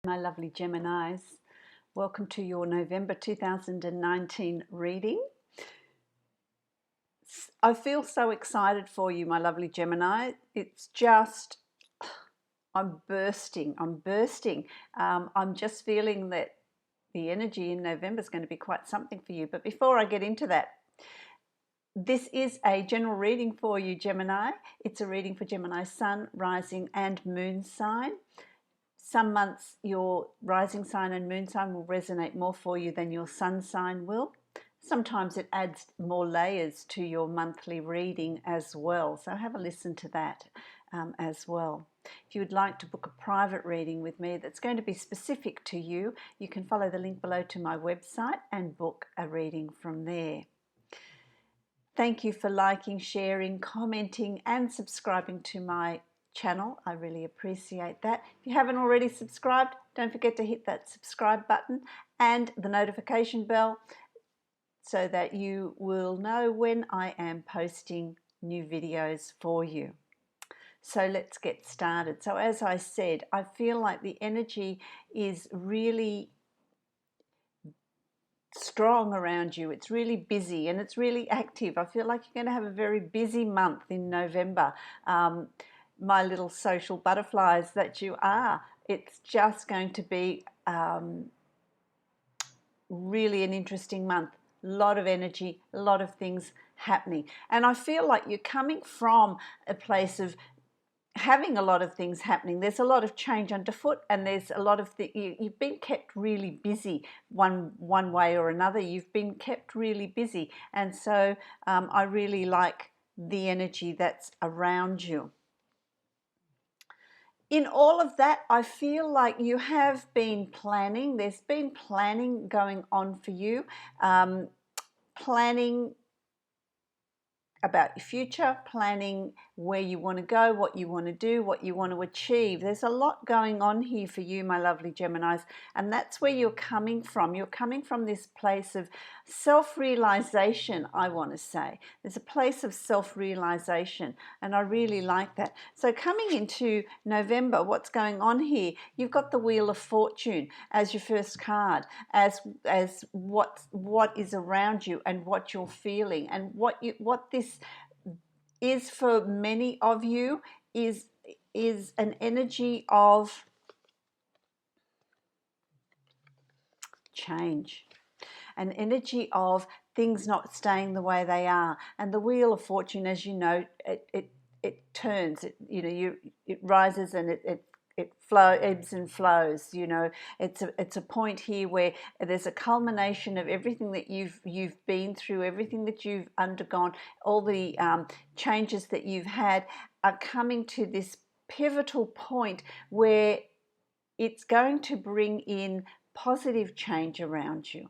My lovely Geminis, welcome to your November 2019 reading. I feel so excited for you, my lovely Gemini. It's just, I'm bursting. I'm just feeling that the energy in November is going to be quite something for you. But before I get into that, this is a general reading for you, Gemini. It's a reading for Gemini Sun, Rising and Moon sign. Some months your rising sign and moon sign will resonate more for you than your sun sign will. Sometimes it adds more layers to your monthly reading as well. So have a listen to that as well. If you would like to book a private reading with me that's going to be specific to you, you can follow the link below to my website and book a reading from there. Thank you for liking, sharing, commenting and subscribing to my channel. I really appreciate that. If you haven't already subscribed, don't forget to hit that subscribe button and the notification bell so that you will know when I am posting new videos for you. So let's get started. So as I said, I feel like the energy is really strong around you. It's really busy and it's really active. I feel like you're going to have a very busy month in November. My little social butterflies that you are, it's just going to be really an interesting month. A lot of energy, a lot of things happening. And I feel like you're coming from a place of having a lot of things happening. There's a lot of change underfoot, and there's a lot of you've been kept really busy one way or another. You've been kept really busy, and so I really like the energy that's around you. In all of that, I feel like you have been planning. There's been planning going on for you, planning about your future, planning where you want to go, what you want to do, what you want to achieve. There's a lot going on here for you, my lovely Geminis, and that's where you're coming from. You're coming from this place of self-realization, I want to say. There's a place of self-realization, and I really like that. So coming into November, what's going on here? You've got the Wheel of Fortune as your first card, as what is around you and what you're feeling, and what this is for many of you is an energy of change, an energy of things not staying the way they are. And the Wheel of Fortune, as you know, it turns. It rises and it ebbs and flows. It's a point here where there's a culmination of everything that you've been through, everything that you've undergone, all the changes that you've had are coming to this pivotal point where it's going to bring in positive change around you.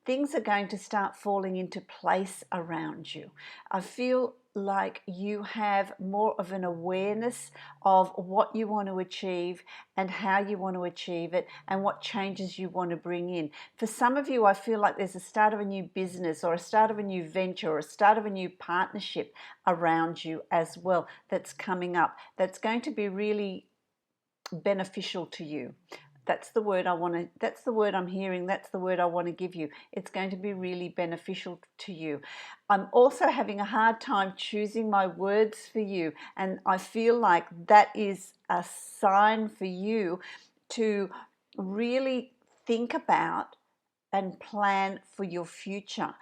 Things are going to start falling into place around you. I feel like you have more of an awareness of what you want to achieve and how you want to achieve it and what changes you want to bring in. For some of you, I feel like there's a start of a new business or a start of a new venture or a start of a new partnership around you as well that's coming up, that's going to be really beneficial to you. That's the word that's the word I'm hearing, that's the word I want to give you. It's going to be really beneficial to you. I'm also having a hard time choosing my words for you, and I feel like that is a sign for you to really think about and plan for your future.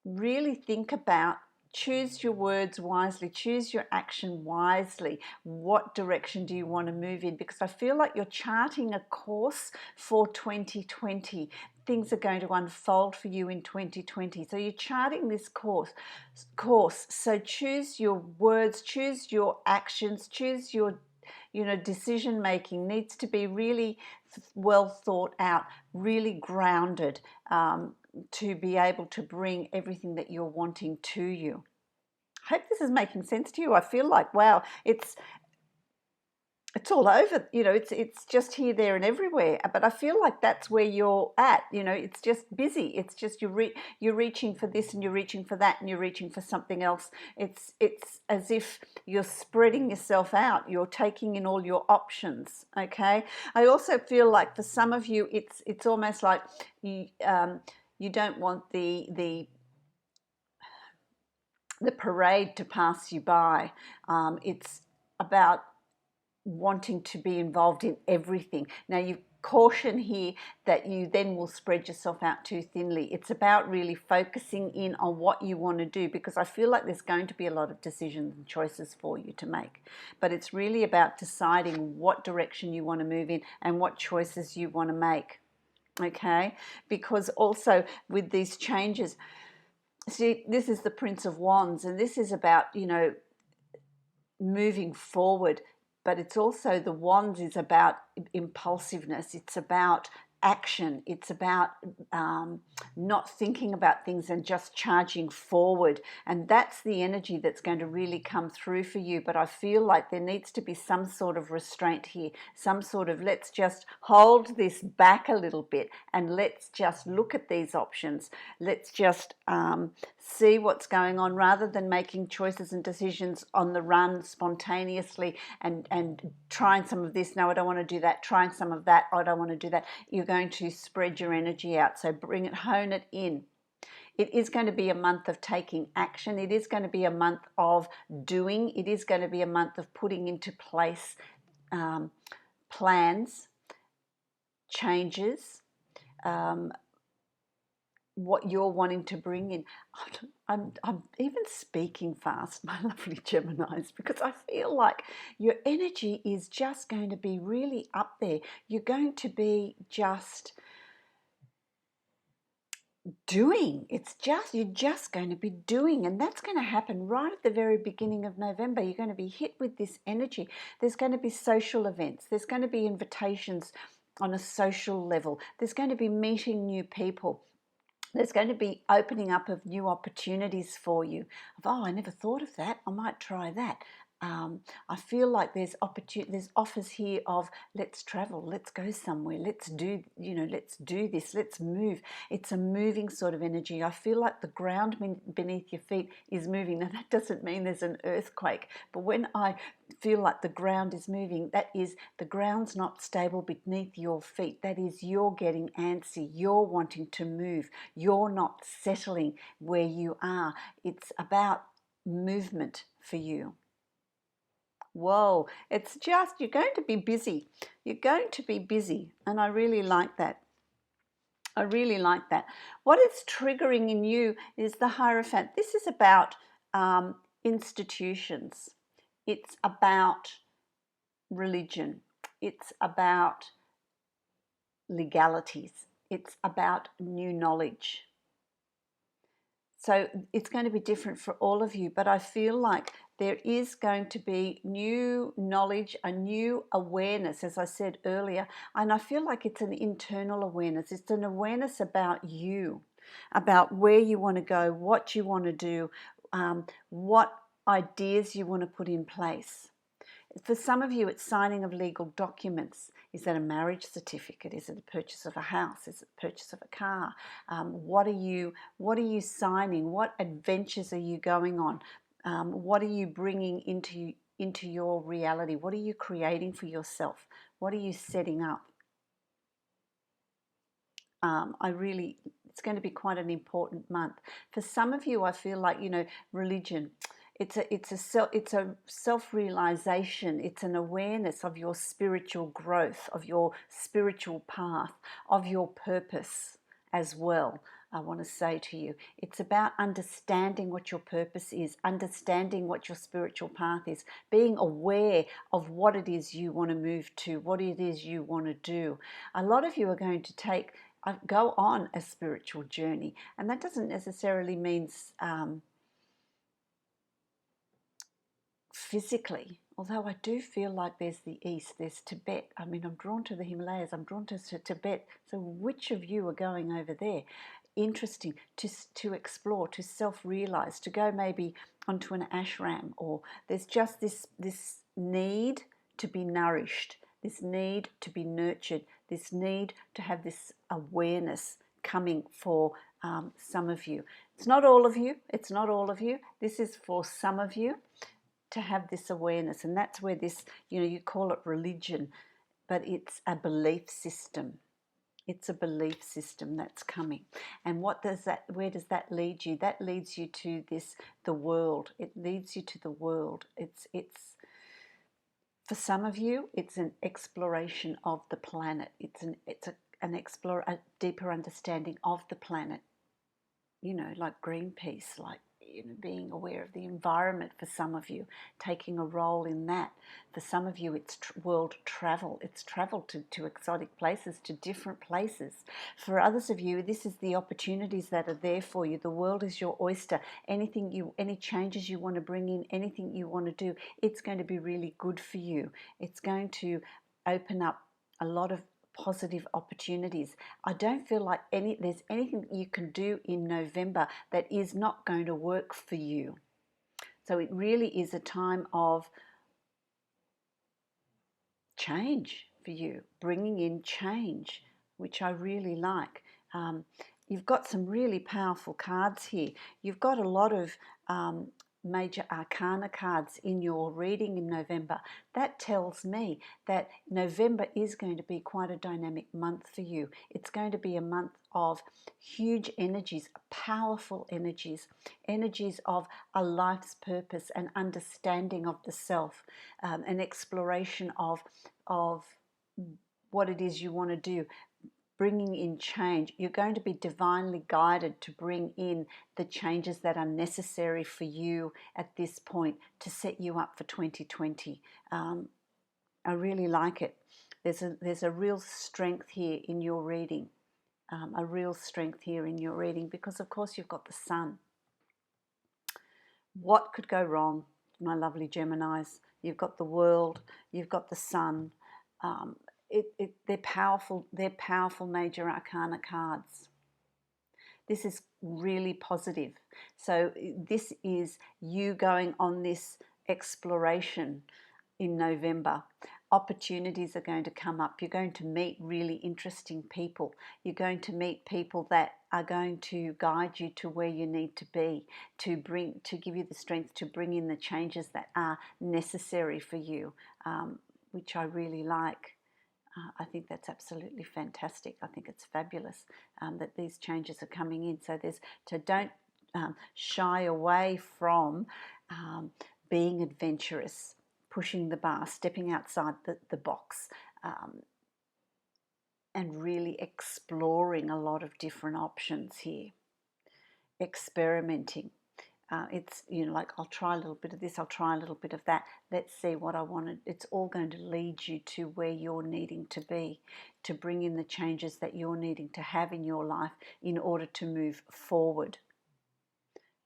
Really think about, choose your words wisely, choose your action wisely. What direction do you want to move in? Because I feel like you're charting a course for 2020. Things are going to unfold for you in 2020. So you're charting this course. So choose your words, choose your actions, choose your decision making needs to be really well thought out, really grounded, to be able to bring everything that you're wanting to you. I hope this is making sense to you. I feel like, wow, it's it's all over, it's just here, there, and everywhere. But I feel like that's where you're at. It's just busy. It's just you're reaching for this, and you're reaching for that, and you're reaching for something else. It's as if you're spreading yourself out. You're taking in all your options. Okay. I also feel like for some of you, it's almost like you don't want the parade to pass you by. It's about wanting to be involved in everything. Now, you caution here that you then will spread yourself out too thinly. It's about really focusing in on what you want to do, because I feel like there's going to be a lot of decisions and choices for you to make. But it's really about deciding what direction you want to move in and what choices you want to make. Okay? Because also with these changes, see, this is the Prince of Wands, and this is about, moving forward. But it's also, the wands is about impulsiveness. It's about action. It's about not thinking about things and just charging forward. And that's the energy that's going to really come through for you. But I feel like there needs to be some sort of restraint here, some sort of, let's just hold this back a little bit and let's just look at these options. Let's just see what's going on, rather than making choices and decisions on the run spontaneously and trying some of this. No, I don't want to do that. Trying some of that. I don't want to do that. You're going to spread your energy out. So bring it, hone it in. It is going to be a month of taking action. It is going to be a month of doing. It is going to be a month of putting into place plans, changes, what you're wanting to bring in. I'm even speaking fast, my lovely Geminis, because I feel like your energy is just going to be really up there. You're going to be just doing. You're just going to be doing, and that's going to happen right at the very beginning of November. You're going to be hit with this energy. There's going to be social events. There's going to be invitations on a social level. There's going to be meeting new people. There's going to be opening up of new opportunities for you. I never thought of that. I might try that. I feel like there's offers here of, let's travel, let's go somewhere, let's do this, let's move. It's a moving sort of energy. I feel like the ground beneath your feet is moving. Now, that doesn't mean there's an earthquake, but when I feel like the ground is moving, that is, the ground's not stable beneath your feet. That is, you're getting antsy, you're wanting to move, you're not settling where you are. It's about movement for you. Whoa, it's just, you're going to be busy. You're going to be busy, and I really like that. I really like that. What it's triggering in you is the Hierophant. This is about institutions. It's about religion. It's about legalities. It's about new knowledge. So it's going to be different for all of you, but I feel like there is going to be new knowledge, a new awareness, as I said earlier, and I feel like it's an internal awareness. It's an awareness about you, about where you want to go, what you want to do, what ideas you want to put in place. For some of you, it's signing of legal documents. Is that a marriage certificate? Is it the purchase of a house? Is it the purchase of a car? What are you signing? What adventures are you going on? What are you bringing into your reality? What are you creating for yourself? What are you setting up? It's going to be quite an important month. For some of you, I feel like, religion. It's a self-realization. It's an awareness of your spiritual growth, of your spiritual path, of your purpose as well. I want to say to you, it's about understanding what your purpose is, understanding what your spiritual path is, being aware of what it is you want to move to, what it is you want to do. A lot of you are going to go on a spiritual journey, and that doesn't necessarily mean physically, although I do feel like there's the East, there's Tibet. I mean, I'm drawn to the Himalayas, I'm drawn to Tibet. So which of you are going over there? Interesting to explore, to self-realize, to go maybe onto an ashram, or there's just this need to be nourished, this need to be nurtured, this need to have this awareness coming for some of you. It's not all of you. It's not all of you. This is for some of you to have this awareness. And that's where this, you call it religion, but it's a belief system. It's a belief system that's coming. And where does that lead you? That leads you to the world. It leads you to the world. It's for some of you, it's an exploration of the planet. It's a deeper understanding of the planet. Like Greenpeace, like being aware of the environment. For some of you, taking a role in that. For some of you, it's world travel. It's travel to exotic places, to different places. For others of you, this is the opportunities that are there for you. The world is your oyster. Any changes you want to bring in, anything you want to do, it's going to be really good for you. It's going to open up a lot of positive opportunities. I don't feel like there's anything you can do in November that is not going to work for you. So it really is a time of change for you, bringing in change, which I really like. You've got some really powerful cards here. You've got a lot of major arcana cards in your reading in November. That tells me that November is going to be quite a dynamic month for you. It's going to be a month of huge energies, powerful energies, energies of a life's purpose, an understanding of the self, an exploration of what it is you want to do, bringing in change. You're going to be divinely guided to bring in the changes that are necessary for you at this point to set you up for 2020. I really like it. There's a real strength here in your reading, a real strength here in your reading, because of course you've got the sun. What could go wrong, my lovely Geminis? You've got the world, you've got the sun. They're powerful major arcana cards. This is really positive. So this is you going on this exploration in November. Opportunities are going to come up. You're going to meet really interesting people. You're going to meet people that are going to guide you to where you need to be, to give you the strength to bring in the changes that are necessary for you, which I really like. I think that's absolutely fantastic. I think it's fabulous that these changes are coming in. So don't shy away from being adventurous, pushing the bar, stepping outside the box, and really exploring a lot of different options here, experimenting. It's like, I'll try a little bit of this, I'll try a little bit of that, let's see what I want. It's all going to lead you to where you're needing to be, to bring in the changes that you're needing to have in your life in order to move forward.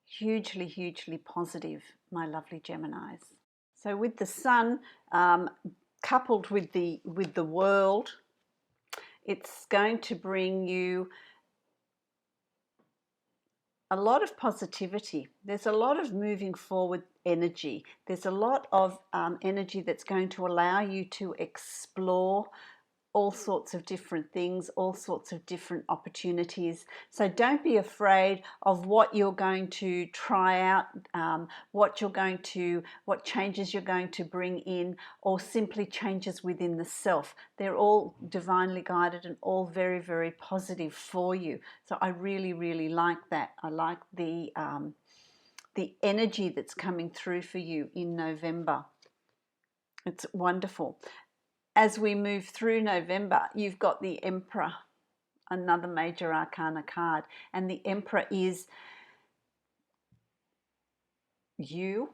Hugely, hugely positive, my lovely Geminis. So with the sun coupled with the world, it's going to bring you a lot of positivity. There's a lot of moving forward energy. There's a lot of energy that's going to allow you to explore all sorts of different things, all sorts of different opportunities. So don't be afraid of what you're going to try out, what changes you're going to bring in, or simply changes within the self. They're all divinely guided and all very, very positive for you. So I really, really like that. I like the energy that's coming through for you in November. It's wonderful. As we move through November, you've got the Emperor, another major arcana card. And the Emperor is you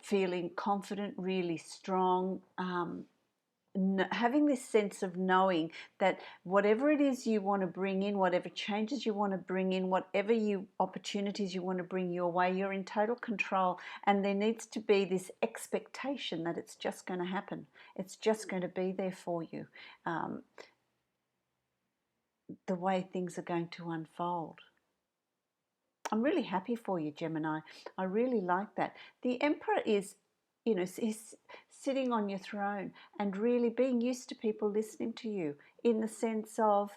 feeling confident, really strong, having this sense of knowing that whatever it is you want to bring in, whatever changes you want to bring in, whatever opportunities you want to bring your way, you're in total control. And there needs to be this expectation that it's just going to happen. It's just going to be there for you. The way things are going to unfold. I'm really happy for you, Gemini. I really like that. The Emperor is is sitting on your throne and really being used to people listening to you, in the sense of,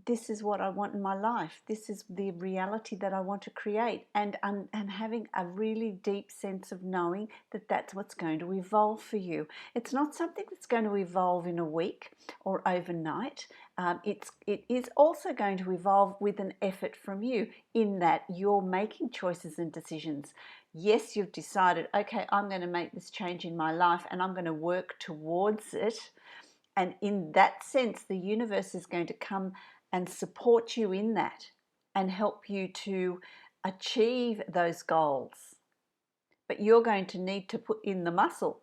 this is what I want in my life. This is the reality that I want to create, and having a really deep sense of knowing that that's what's going to evolve for you. It's not something that's going to evolve in a week or overnight. It is also going to evolve with an effort from you, in that you're making choices and decisions. Yes, you've decided, okay, I'm going to make this change in my life and I'm going to work towards it. And in that sense, the universe is going to come and support you in that and help you to achieve those goals. But you're going to need to put in the muscle.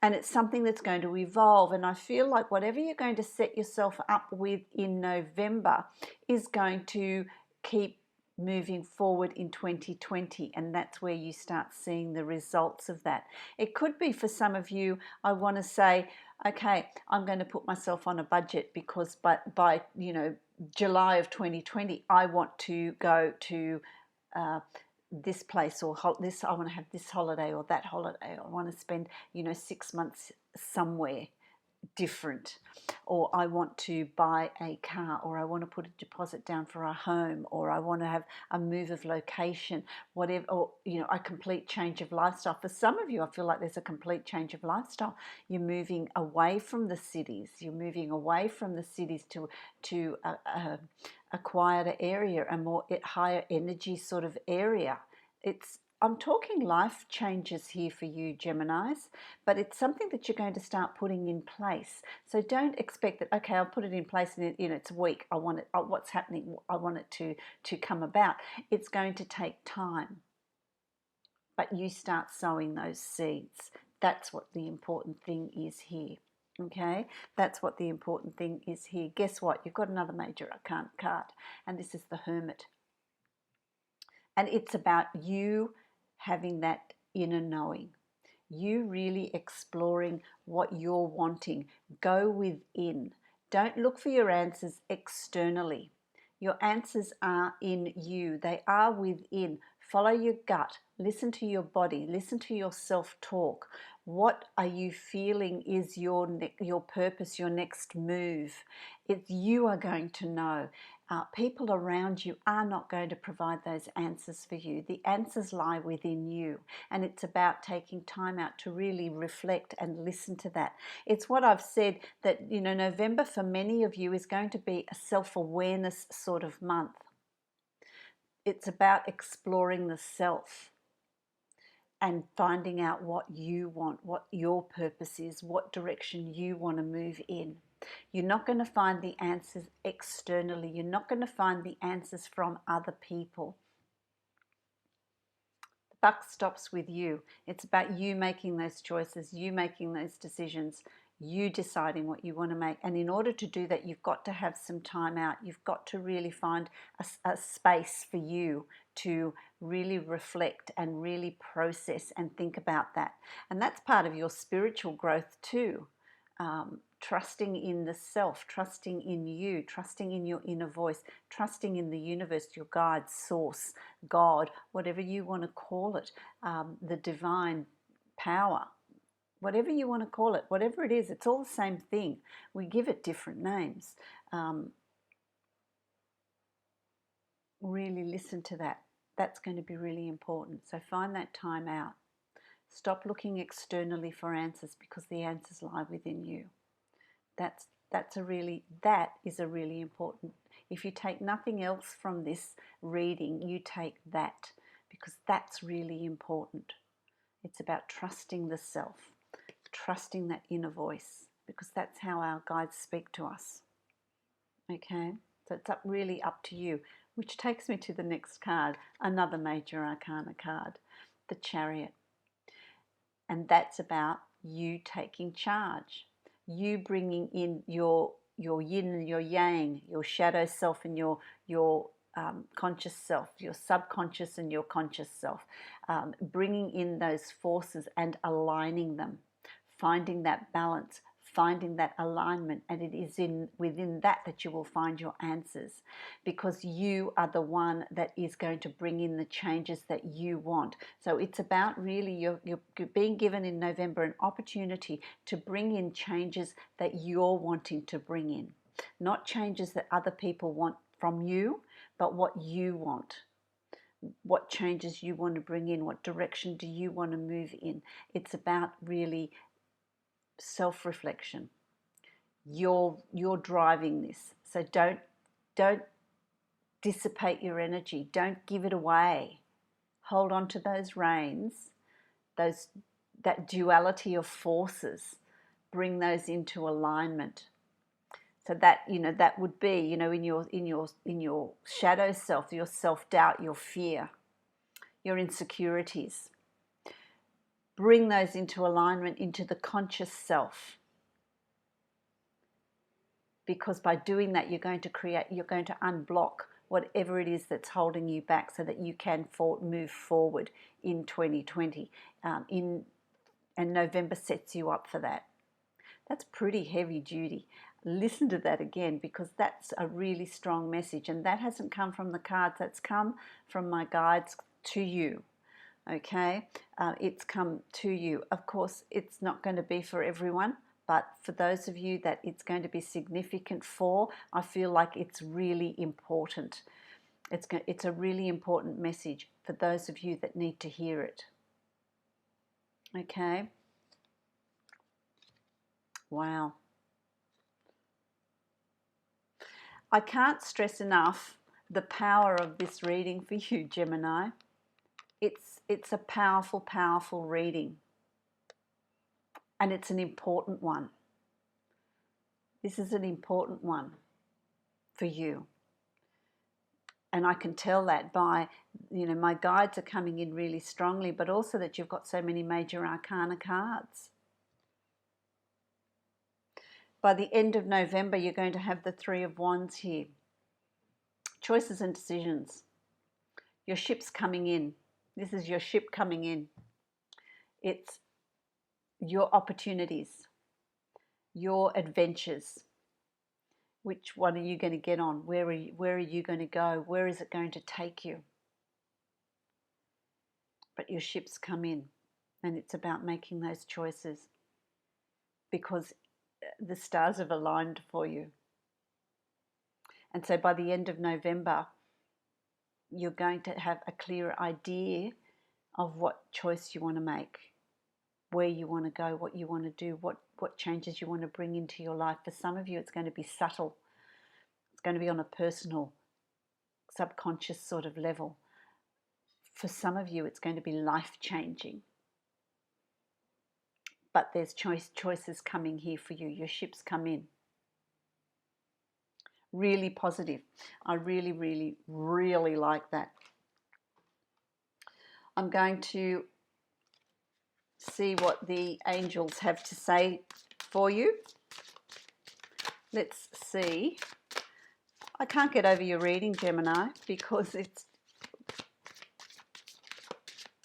And it's something that's going to evolve. And I feel like whatever you're going to set yourself up with in November is going to keep moving forward in 2020, and that's where you start seeing the results of that. It could be, for some of you, I want to say, okay, I'm going to put myself on a budget, because by July of 2020 I want to go to this place, or this, I want to have this holiday or that holiday, I want to spend 6 months somewhere different, or I want to buy a car, or I want to put a deposit down for a home, or I want to have a move of location, whatever, or a complete change of lifestyle. For some of you, I feel like there's a complete change of lifestyle. You're moving away from the cities. You're moving away from the cities to a quieter area, a more higher energy sort of area. I'm talking life changes here for you, Geminis, but it's something that you're going to start putting in place. So don't expect that, okay, I'll put it in place and it's a week. I want it, what's happening, I want it to come about. It's going to take time, but you start sowing those seeds. That's what the important thing is here. Okay, that's what the important thing is here. Guess what? You've got another major arcana card, and this is the Hermit. And it's about you having that inner knowing, you really exploring what you're wanting. Go within. Don't look for your answers externally. Your answers are in you. They are within. Follow your gut. Listen to your body. Listen to your self-talk. What are you feeling is your purpose, your next move? You are going to know. People around you are not going to provide those answers for you. The answers lie within you, and it's about taking time out to really reflect and listen to that. It's what I've said, that November for many of you is going to be a self-awareness sort of month. It's about exploring the self and finding out what you want, what your purpose is, what direction you want to move in. You're not going to find the answers externally. You're not going to find the answers from other people. The buck stops with you. It's about you making those choices, you making those decisions, you deciding what you want to make. And in order to do that, you've got to have some time out. You've got to really find a space for you to really reflect and really process and think about that. And that's part of your spiritual growth too. Trusting in the self, trusting in you, trusting in your inner voice, trusting in the universe, your guide, source, God, whatever you want to call it, the divine power, whatever you want to call it, whatever it is, it's all the same thing. We give it different names. Really listen to that. That's going to be really important. So find that time out. Stop looking externally for answers, because the answers lie within you. That is a really important. If you take nothing else from this reading, you take that, because that's really important. It's about trusting the self, trusting that inner voice, because that's how our guides speak to us. Okay, so it's really up to you, which takes me to the next card, another major arcana card, the Chariot. And that's about you taking charge, you bringing in your yin and your yang, your shadow self and your conscious self, your subconscious and your conscious self, bringing in those forces and aligning them, finding that balance, finding that alignment, and it is within that you will find your answers, because you are the one that is going to bring in the changes that you want. So it's about really you're being given in November an opportunity to bring in changes that you're wanting to bring in, not changes that other people want from you, but what you want. What changes you want to bring in, what direction do you want to move in. It's about really self-reflection. You're driving this, so don't dissipate your energy, don't give it away. Hold on to those reins, that duality of forces. Bring those into alignment. So that, that would be, in your shadow self, your self-doubt, your fear, your insecurities. Bring those into alignment, into the conscious self. Because by doing that, you're going to unblock whatever it is that's holding you back, so that you can move forward in 2020. And November sets you up for that. That's pretty heavy duty. Listen to that again, because that's a really strong message, and that hasn't come from the cards, that's come from my guides to you. Okay, it's come to you. Of course, it's not going to be for everyone, but for those of you that it's going to be significant for, I feel like it's really important. It's a really important message for those of you that need to hear it. Okay. Wow. I can't stress enough the power of this reading for you, Gemini. It's a powerful, powerful reading. And it's an important one. This is an important one for you. And I can tell that by, my guides are coming in really strongly, but also that you've got so many major arcana cards. By the end of November, you're going to have the Three of Wands here. Choices and decisions. Your ship's coming in. This is your ship coming in. It's your opportunities, your adventures. Which one are you going to get on? Where are you going to go? Where is it going to take you? But your ship's come in, and it's about making those choices, because the stars have aligned for you. And so by the end of November, you're going to have a clearer idea of what choice you want to make, where you want to go, what you want to do, what changes you want to bring into your life. For some of you, it's going to be subtle. It's going to be on a personal, subconscious sort of level. For some of you, it's going to be life-changing. But there's choices coming here for you. Your ship's come in. Really positive. I really, really, really like that. I'm going to see what the angels have to say for you. Let's see. I can't get over your reading, Gemini, because it's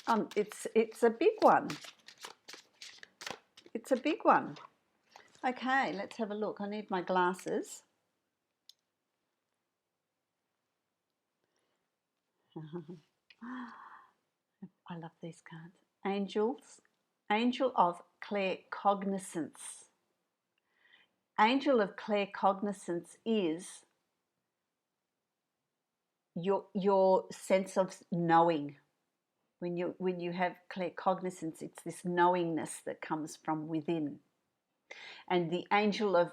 a big one. It's a big one. Okay, let's have a look. I need my glasses. I love these cards. Angels. Angel of claircognizance. Angel of claircognizance is your sense of knowing. When you have claircognizance, it's this knowingness that comes from within. And the angel of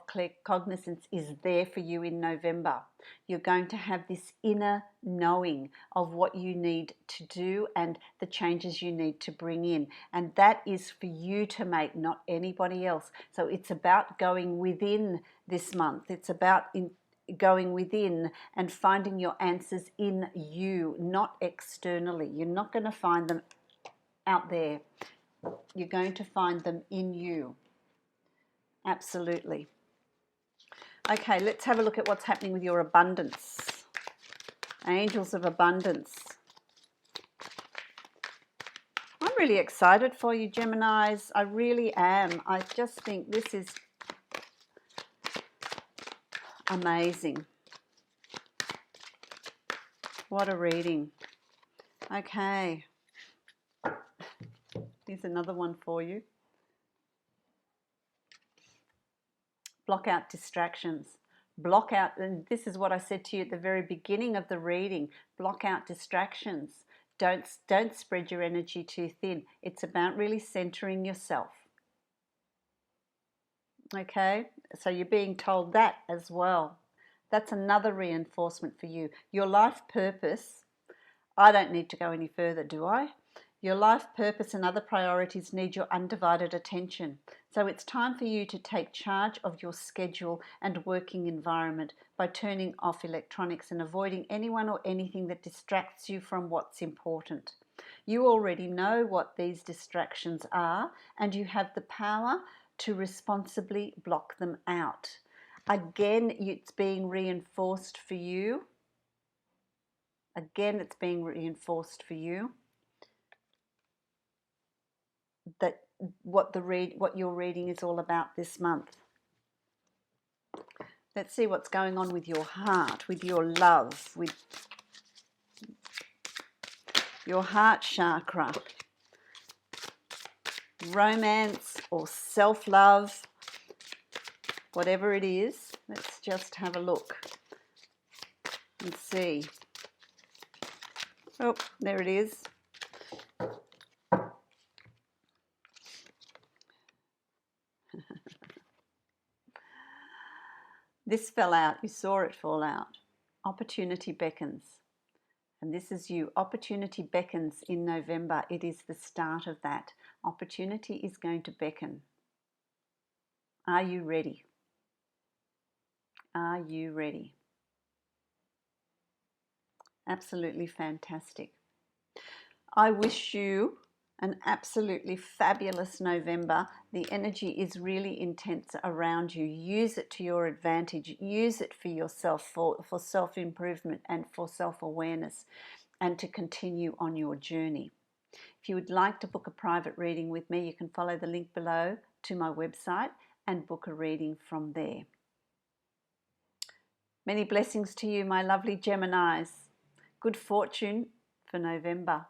claircognizance is there for you in November. You're going to have this inner knowing of what you need to do and the changes you need to bring in. And that is for you to make, not anybody else. So it's about going within this month. It's about going within and finding your answers in you, not externally. You're not going to find them out there. You're going to find them in you. Absolutely. Okay, let's have a look at what's happening with your abundance. Angels of abundance. I'm really excited for you, Geminis. I really am. I just think this is amazing. What a reading. Okay. Here's another one for you. Block out distractions. Block out, and this is what I said to you at the very beginning of the reading, block out distractions. Don't spread your energy too thin. It's about really centering yourself. Okay, so you're being told that as well. That's another reinforcement for you. Your life purpose, I don't need to go any further, do I? Your life purpose and other priorities need your undivided attention. So it's time for you to take charge of your schedule and working environment by turning off electronics and avoiding anyone or anything that distracts you from what's important. You already know what these distractions are, and you have the power to responsibly block them out. Again, it's being reinforced for you. Again, it's being reinforced for you that what your reading is all about this month. Let's see what's going on with your heart, with your love, with your heart chakra. Romance or self-love, whatever it is. Let's just have a look and see. Oh, there it is. This fell out. You saw it fall out. Opportunity beckons. And this is you. Opportunity beckons in November. It is the start of that. Opportunity is going to beckon. Are you ready? Are you ready? Absolutely fantastic. I wish you an absolutely fabulous November. The energy is really intense around you. Use it to your advantage. Use it for yourself, for self-improvement and for self-awareness, and to continue on your journey. If you would like to book a private reading with me, you can follow the link below to my website and book a reading from there. Many blessings to you, my lovely Geminis. Good fortune for November.